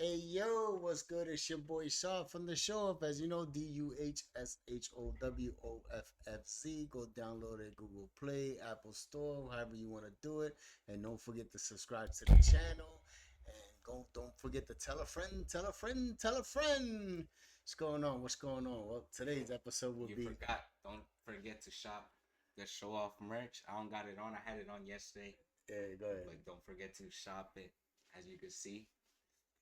Hey yo, what's good? It's your boy Shaw from the show up. As you know, DUHSHOWFFZ. Go download it, Google Play, Apple Store, however you want to do it. And don't forget to subscribe to the channel. And don't forget to tell a friend, tell a friend, tell a friend. What's going on? What's going on? Well, today's episode will You be. forgot. Don't forget to shop the show off merch. I don't got it on. I had it on yesterday, Yeah, go ahead. but don't forget to shop it. As you can see,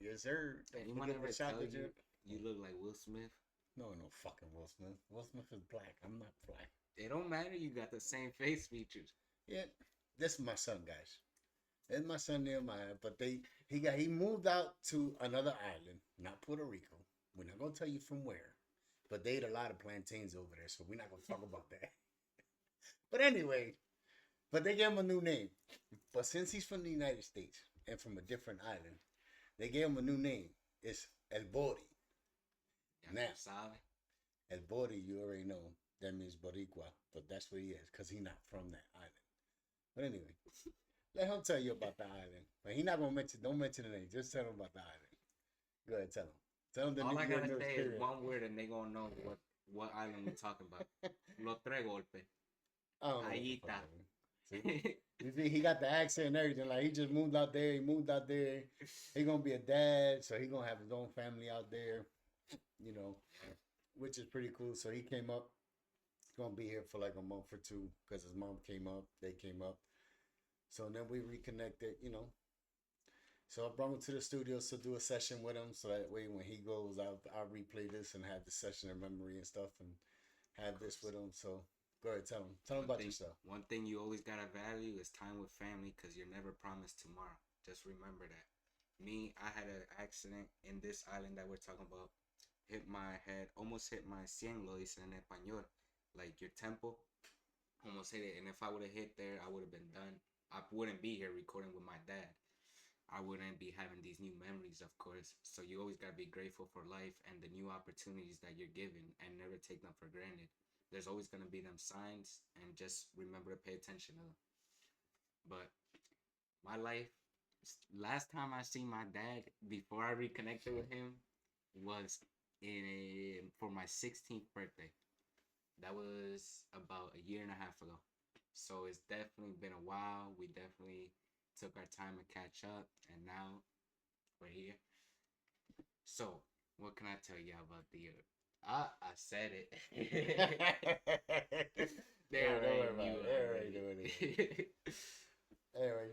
Yes, sir. Don't anyone forget ever to shop tell at your. you look like Will Smith? No, no, fucking Will Smith. Will Smith is black. I'm not black. It don't matter. You got the same face features. Yeah, this is my son, guys. It's my son Nehemiah, but he moved out to another island, not Puerto Rico. We're not gonna tell you from where, but they ate a lot of plantains over there, so we're not gonna talk about that. But anyway, but they gave him a new name. But since he's from the United States and from a different island, they gave him a new name. It's El Bori. Ya Now, tú sabes. El Bori, you already know that means Boricua, but that's what he is because he's not from that island. But anyway, let him tell you about the island. But he not gonna mention. Don't mention the name. Just tell him about the island. Go ahead, tell him. Tell him the All new I good gotta news. say is Period. one word, and they gonna know what island we talking about. Los tres golpes. I don't know. Ahí What está. the fuck. See? You see, he got the accent and everything. Like he just moved out there. He moved out there. He gonna be a dad, so he gonna have his own family out there. You know, which is pretty cool. So he came up. He's gonna be here for like a month or two because his mom came up. They came up. So then we reconnected. You know, so I brought him to the studio to do a session with him, so that way when he goes, I'll replay this and have the session in memory and stuff, and have this with him. So go ahead, tell him about yourself. One thing you always gotta value is time with family, because you're never promised tomorrow. Just remember that. Me, I had an accident in this island that we're talking about. Hit my head, almost hit my cien, lo dicen en español, like your temple, almost hit it. And if I would have hit there, I would have been done. I wouldn't be here recording with my dad. I wouldn't be having these new memories, of course. So you always gotta be grateful for life and the new opportunities that you're given, and never take them for granted. There's always gonna be them signs, and just remember to pay attention to them. But my life, last time I seen my dad before I reconnected with him was for my 16th birthday. That was about a year and a half ago. So it's definitely been a while. We definitely took our time to catch up, and now we're here. So, what can I tell you about the year? I said it. They Yeah, don't worry already about knew it. They already already. knew it. Anyway,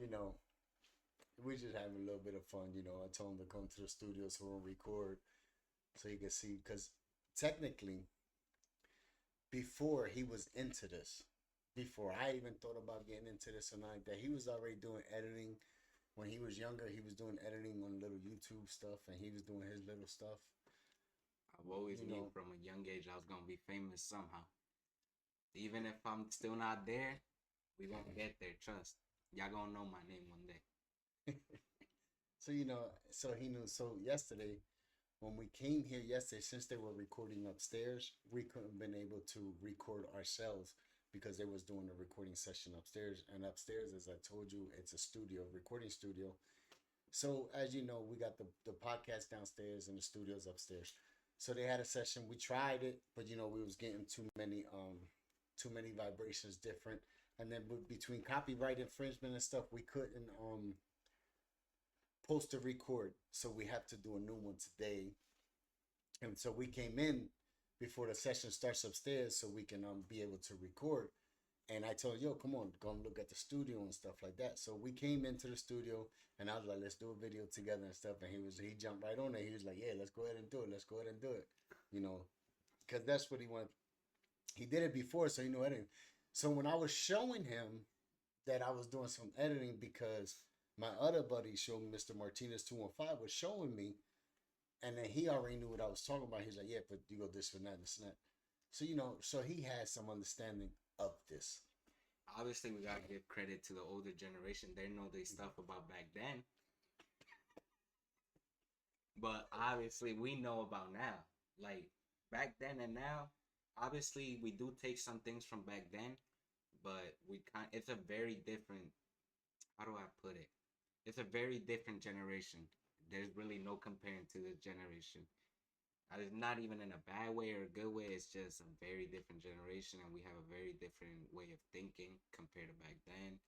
we just having a little bit of fun. I told him to come to the studio so we'll record, so you can see. Because technically, before he was into this, before I even thought about getting into this or not, that he was already doing editing. When he was younger, he was doing editing on little YouTube stuff, and he was doing his little stuff. I've always You knew know, from a young age I was gonna be famous somehow. Even if I'm still not there, we gonna get there. Trust. Y'all gonna know my name one day. so so he knew. So yesterday, when we came here yesterday, since they were recording upstairs, we couldn't been able to record ourselves because they was doing a recording session upstairs. And upstairs, as I told you, it's a studio, recording studio. So as you know, we got the podcast downstairs and the studios upstairs. So they had a session. We tried it, but we was getting too many vibrations different. And then between copyright infringement and stuff, we couldn't post a record. So we have to do a new one today. And so we came in before the session starts upstairs so we can be able to record. And I told yo, come on, go and look at the studio and stuff like that. So we came into the studio and I was like, let's do a video together and stuff. And he jumped right on it. He was like, yeah, let's go ahead and do it. Let's go ahead and do it. Because that's what he wanted. He did it before, so he knew editing. So when I was showing him that I was doing some editing, because my other buddy showed me, Mr. Martinez 215 was showing me, and then he already knew what I was talking about. He was like, yeah, but you go this for that, this and that. So so he had some understanding of this. Obviously, we gotta give credit to the older generation. They know their stuff about back then. But obviously, we know about now. Like back then and now, obviously, we do take some things from back then, but it's a very different. How do I put it? It's a very different generation. there's really no comparing to this generation. It's not even in a bad way or a good way. It's just a very different generation, and we have a very different way of thinking compared to back then,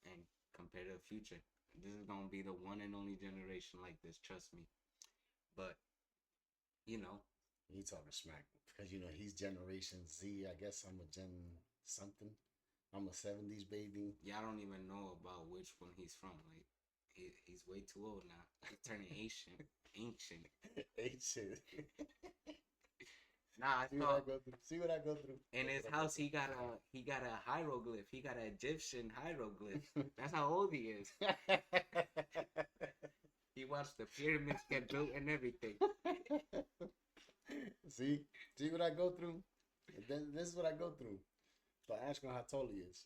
and compared to the future. This is gonna be the one and only generation like this. Trust me. But you know, He talking smack because he's Generation Z. I guess I'm a Gen something. I'm a '70s baby. y'all don't even know about which one he's from. Like, he's way too old now. He's turning ancient. Ancient. Ancient. Nah, I See what saw I go through. See what I go through. in his house he got a hieroglyph. He got an Egyptian hieroglyph. That's how old he is. He watched the pyramids get built and everything. See what I go through. This is what I go through. So ask him how tall he is.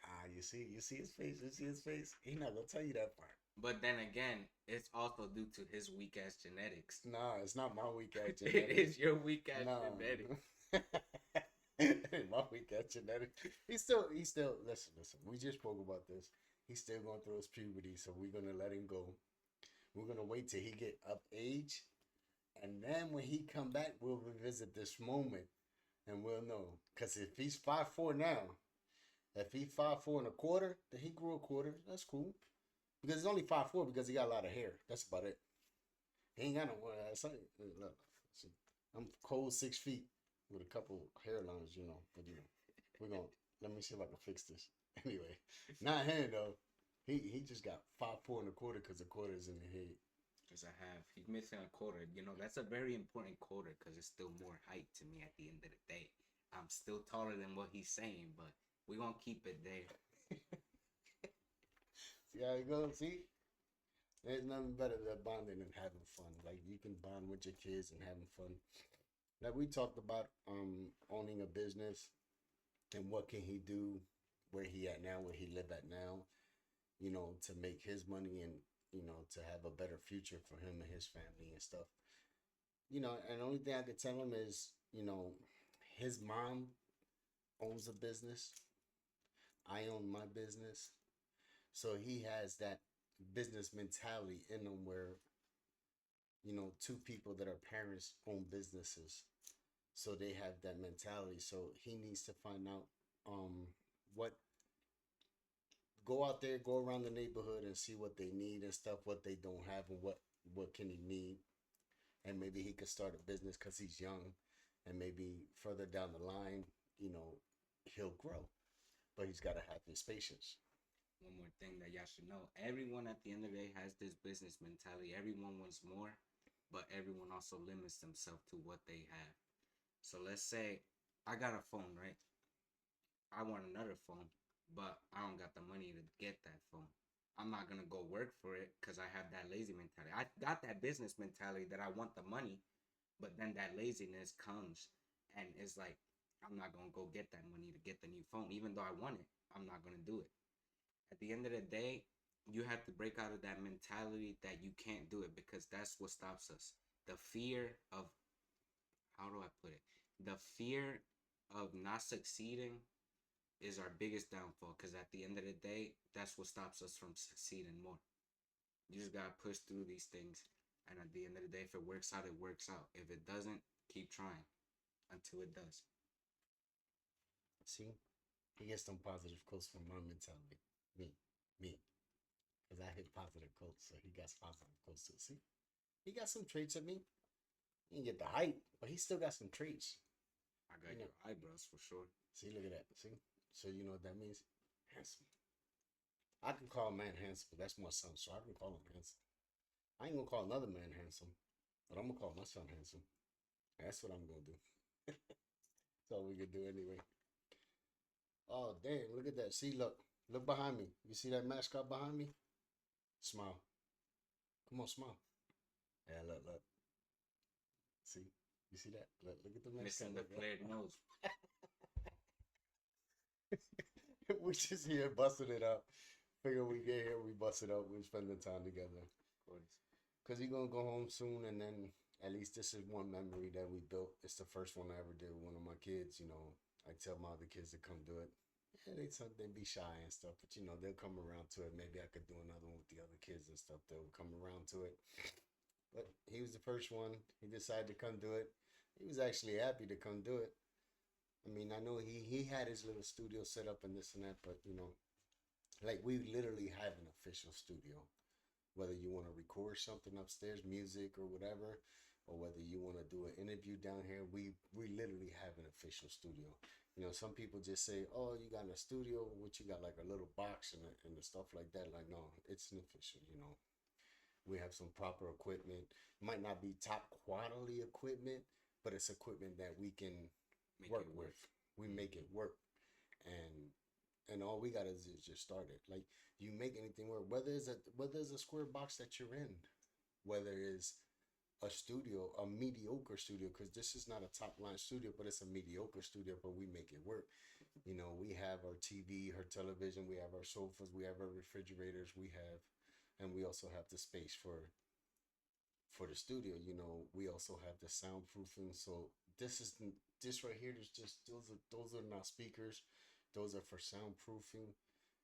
Ah, you see his face. You see his face. He not gonna tell you that part. But then again, it's also due to his weak ass genetics. Nah, it's not my weak ass It genetics. is your weak ass Nah. genetics. My weak ass genetics. He's still. Listen. We just spoke about this. He's still going through his puberty, so we're gonna let him go. We're gonna wait till he get up age, and then when he come back, we'll revisit this moment, and we'll know. Cause if he's 5'4" now, if he's 5'4" and a quarter, then he grew a quarter. That's cool. Because he's only 5'4" because he got a lot of hair. That's about it. He ain't got no. Look, see, I'm cold 6 feet with a couple hairlines, But we're gonna let me see if I can fix this. Anyway, not him though. He just got 5'4" and a quarter because the quarter is in the head. Because I have, he's missing a quarter. You know, that's a very important quarter because it's still more height to me at the end of the day. I'm still taller than what he's saying, but we're going to keep it there. See how it goes? See? There's nothing better than bonding and having fun. Like, you can bond with your kids and having fun. Like, we talked about owning a business and what can he do, where he at now, where he live at now, to make his money and, to have a better future for him and his family and stuff. And the only thing I could tell him is, his mom owns a business. I own my business. So he has that business mentality in him where, two people that are parents own businesses. So they have that mentality. So he needs to find out what go out there, go around the neighborhood and see what they need and stuff, what they don't have and what can he need. And maybe he could start a business because he's young, and maybe further down the line, he'll grow. But he's got to have his patience. One more thing that y'all should know. Everyone at the end of the day has this business mentality. Everyone wants more, but everyone also limits themselves to what they have. So let's say I got a phone, right? I want another phone, but I don't got the money to get that phone. I'm not going to go work for it because I have that lazy mentality. I got that business mentality that I want the money, but then that laziness comes and it's like, I'm not going to go get that money to get the new phone. Even though I want it, I'm not going to do it. At the end of the day, you have to break out of that mentality that you can't do it because that's what stops us. The fear of, how do I put it? The fear of not succeeding is our biggest downfall because at the end of the day, that's what stops us from succeeding more. You just gotta push through these things, and at the end of the day, if it works out, it works out. If it doesn't, keep trying until it does. See, he gets some positive quotes from my mentality. Me. Because I hit positive quotes, so he got positive quotes too. See, he got some traits of me. He didn't get the height, but he still got some traits. I got your eyebrows for sure. See, look at that. See, so you know what that means? Handsome. I can call a man handsome, but that's my son, so I can call him handsome. I ain't gonna call another man handsome, but I'm gonna call my son handsome. That's what I'm gonna do. That's all we can do anyway. Oh damn! Look at that. See, look behind me. You see that mascot behind me? Smile. Come on, smile. Yeah, look. See, you see that? Look at the mascot. Missing the flared nose. We just here busting it up. Figure we get here, we bust it up, we spend the time together. Of course. Cause he gonna go home soon, and then at least this is one memory that we built. It's the first one I ever did with one of my kids. I tell my other kids to come do it, Yeah, they be shy and stuff, but you know they'll come around to it. Maybe I could do another one with the other kids and stuff. They'll come around to it. But he was the first one. He decided to come do it. He was actually happy to come do it. I mean, I know he had his little studio set up and this and that, but you know, like we literally have an official studio. Whether you want to record something upstairs, music or whatever, or whether you want to do an interview down here, we literally have an official studio. You know, some people just say, "Oh, you got a studio? What you got like a little box and the stuff like that?" Like, no, it's an official. You know, we have some proper equipment. Might not be top quality equipment, but it's equipment that we can Make work it with. work. We make it work, and all we gotta do is just start it. Like you make anything work, whether it's a square box that you're in, whether it's a studio, a mediocre studio, because this is not a top line studio, but it's a mediocre studio, but we make it work. You know, we have our TV, our television, we have our sofas, we have our refrigerators, and we also have the space for the studio. You know, we also have the soundproofing. So this right here. There's just those are not speakers. Those are for soundproofing.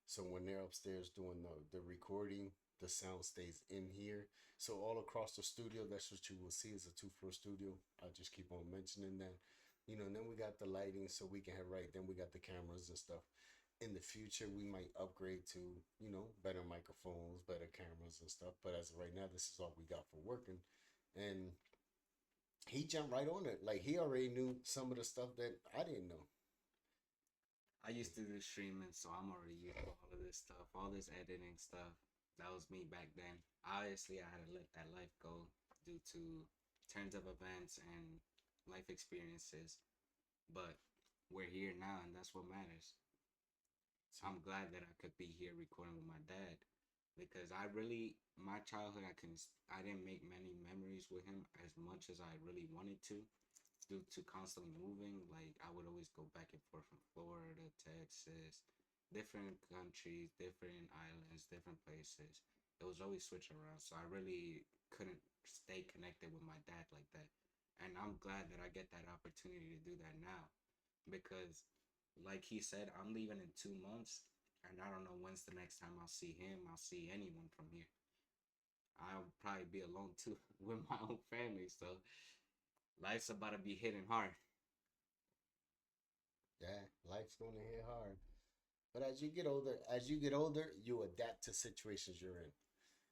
So when they're upstairs doing the recording, the sound stays in here. So all across the studio, that's what you will see is a two-floor studio. I'll just keep on mentioning that. You know, and then we got the lighting so we can have right. Then we got the cameras and stuff. In the future, we might upgrade to, you know, better microphones, better cameras and stuff. But as of right now, this is all we got for working. And he jumped right on it. Like he already knew some of the stuff that I didn't know. I used to do streaming, so I'm already used to all of this stuff, all this editing stuff. That was me back then. Obviously, I had to let that life go due to turns of events and life experiences. But we're here now, and that's what matters. So, I'm glad that I could be here recording with my dad because I really my childhood I didn't make many memories with him as much as I really wanted to due to constantly moving. Like I would always go back and forth from Florida, Texas, different countries, different islands, different places. It was always switching around, so I really couldn't stay connected with my dad like that. And I'm glad that I get that opportunity to do that now because like he said, I'm leaving in 2 months, and I don't know when's the next time I'll see him. I'll see anyone from here. I'll probably be alone too with my own family. So life's about to be hitting hard. yeah, life's gonna hit hard. But as you get older, you adapt to situations you're in.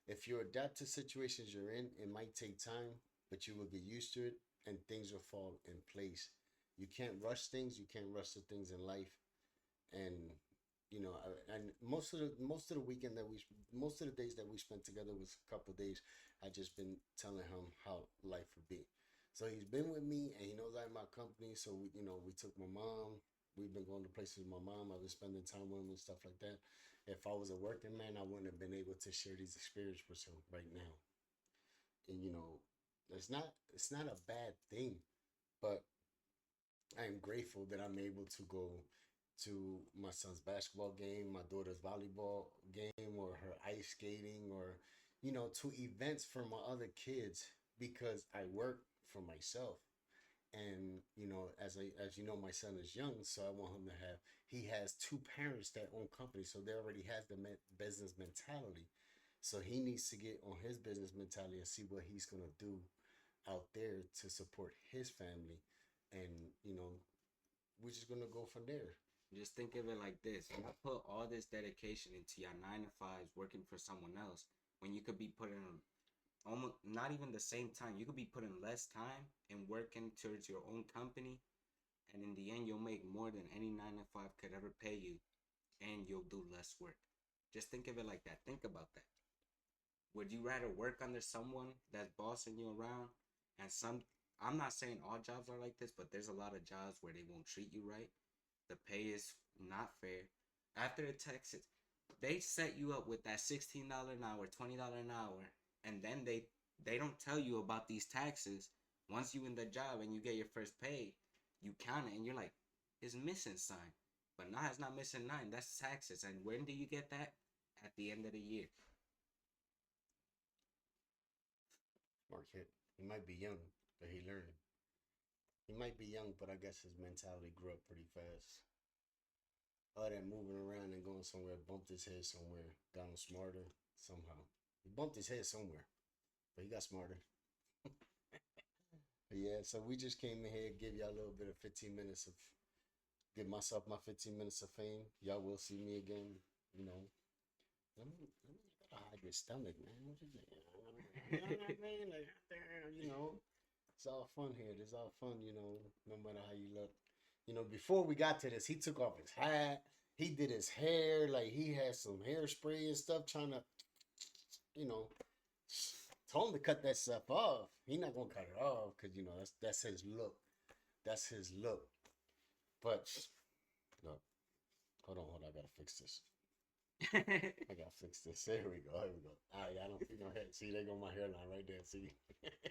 If you adapt to situations you're in, it might take time, but you will get used to it and things will fall in place. You can't rush things. You can't rush the things in life. And you know, and most of the weekend that we most of the days that we spent together was a couple of days. I just been telling him how life would be. So he's been with me, and he knows I'm my company. So we, you know, we took my mom. We've been going to places with my mom. I've been spending time with him and stuff like that. If I was a working man, I wouldn't have been able to share these experiences with him right now. And you know, it's not a bad thing, but I am grateful that I'm able to go to my son's basketball game, my daughter's volleyball game, or her ice skating, or you know, to events for my other kids because I work for myself. And you know, as you know, my son is young, so I want him to have. He has two parents that own companies, so they already has the business mentality. So he needs to get on his business mentality and see what he's gonna do out there to support his family, and you know, we're just gonna go from there. Just think of it like this: you put all this dedication into your 9 to 5s working for someone else when you could be putting almost not even the same time. You could be putting less time and working towards your own company, and in the end, you'll make more than any 9 to 5 could ever pay you, and you'll do less work. Just think of it like that. Think about that. Would you rather work under someone that's bossing you around and some I'm not saying all jobs are like this, but there's a lot of jobs where they won't treat you right. The pay is not fair. After the taxes, they set you up with that $16 an hour, $20 an hour, and then they don't tell you about these taxes. Once you in the job and you get your first pay, you count it and you're like, it's missing sign. But no, it's not missing nine. That's taxes. And when do you get that? At the end of the year. Smart kid. He might be young, but he learning. He might be young, but I guess his mentality grew up pretty fast. other than moving around and going somewhere, bumped his head somewhere, got him smarter somehow. He bumped his head somewhere, but he got smarter. But yeah, so we just came in here, give y'all a little bit of 15 minutes of, give myself my 15 minutes of fame. Y'all will see me again, you know. Let me gotta hide your stomach, man. What you think? You know what I mean? Like, damn, you know. It's all fun here. It's all fun, you know, no matter how you look. You know, before we got to this, he took off his hat. He did his hair. Like, he had some hairspray and stuff trying to, you know, told him to cut that stuff off. He not going to cut it off because, you know, that's his look. That's his look. But, look, hold on. I got to fix this. I gotta fix this. There we go. There we go. Ah, yeah, I don't see no hair. See, there go my hairline right there. See,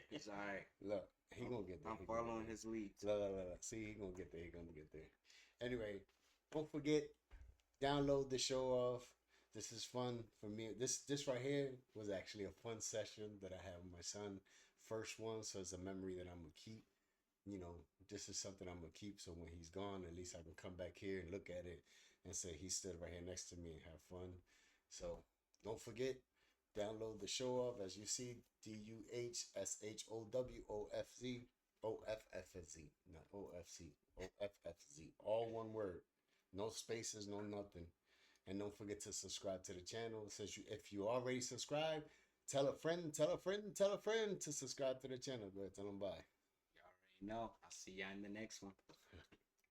He's all right. look, he gonna get there. I'm following his lead. Look. See, he gonna get there. He gonna get there. Anyway, don't forget, download the show off. This is fun for me. This right here was actually a fun session that I had with my son. First one, so it's a memory that I'm gonna keep. You know, this is something I'm gonna keep. So when he's gone, at least I can come back here and look at it and say he stood right here next to me and have fun. So don't forget, download the show off as you see DUHSHOWOFZ OFFZ, not OFC, OFFZ, all one word, no spaces, no nothing. And don't forget to subscribe to the channel. It says if you already subscribed, tell a friend to subscribe to the channel. Go ahead, tell them bye. You already know. I'll see y'all in the next one.